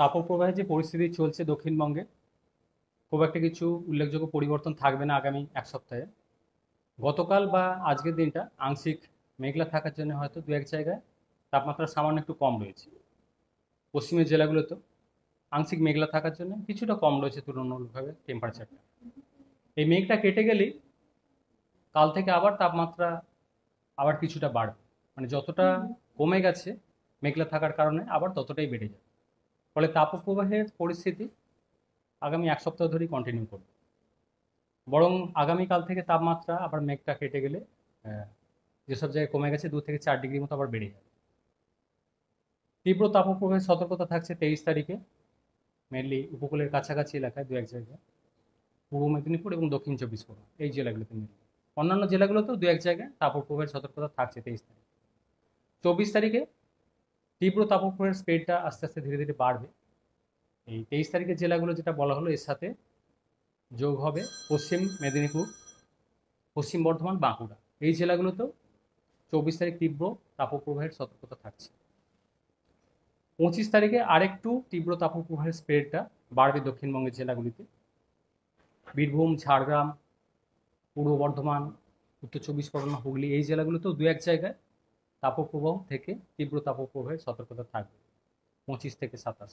তাপপ্রবাহের যে পরিস্থিতি চলছে দক্ষিণবঙ্গে, খুব একটা কিছু উল্লেখযোগ্য পরিবর্তন থাকবে না আগামী এক সপ্তাহে। গতকাল বা আজকের দিনটা আংশিক মেঘলা থাকার জন্য হয়তো দু এক জায়গায় তাপমাত্রা সামান্য একটু কম রয়েছে। পশ্চিমের জেলাগুলোতেও আংশিক মেঘলা থাকার জন্য কিছুটা কম রয়েছে তুলনামূলকভাবে টেম্পারেচারটা। এই মেঘটা কেটে গেলেই কাল থেকে আবার তাপমাত্রা আবার কিছুটা বাড়বে। মানে যতটা কমে গেছে মেঘলা থাকার কারণে আবার ততটাই বেড়ে যাবে। ফলে তাপপ্রবাহের পরিস্থিতি আগামী এক সপ্তাহ ধরেই কন্টিনিউ করবে। বরং আগামীকাল থেকে তাপমাত্রা আবার মেঘটা কেটে গেলে যেসব জায়গায় কমে গেছে 2 থেকে 4 ডিগ্রি মতো আবার বেড়ে যাবে। তীব্র তাপপ্রবাহের সতর্কতা থাকছে 23 তারিখে, মেনলি উপকূলের কাছাকাছি এলাকায় দু এক জায়গায়, পূর্ব মেদিনীপুর এবং দক্ষিণ 24 পরগনা এই জেলাগুলোতে মেনলি। অন্যান্য জেলাগুলোতেও দু এক জায়গায় তাপপ্রবাহের সতর্কতা থাকছে 23 তারিখ। 24 তারিখে তীব্র তাপপ্রবাহের স্পিডটা আস্তে আস্তে ধীরে ধীরে বাড়বে। এই 23 তারিখের জেলাগুলো যেটা বলা হলো এর সাথে যোগ হবে পশ্চিম মেদিনীপুর, পশ্চিম বর্ধমান, বাঁকুড়া এই জেলাগুলোতেও 24 তারিখ তীব্র তাপপ্রবাহের সতর্কতা থাকছে। 25 তারিখে আরেকটু তীব্র তাপপ্রবাহের স্প্রেডটা বাড়বে দক্ষিণবঙ্গের জেলাগুলিতে। বীরভূম, ঝাড়গ্রাম, পূর্ব বর্ধমান, উত্তর 24 পরগনা, হুগলি এই জেলাগুলোতেও দু এক জায়গায় তাপপ্রবাহ থেকে তীব্র তাপপ্রবাহের সতর্কতা থাকবে 25 থেকে 27।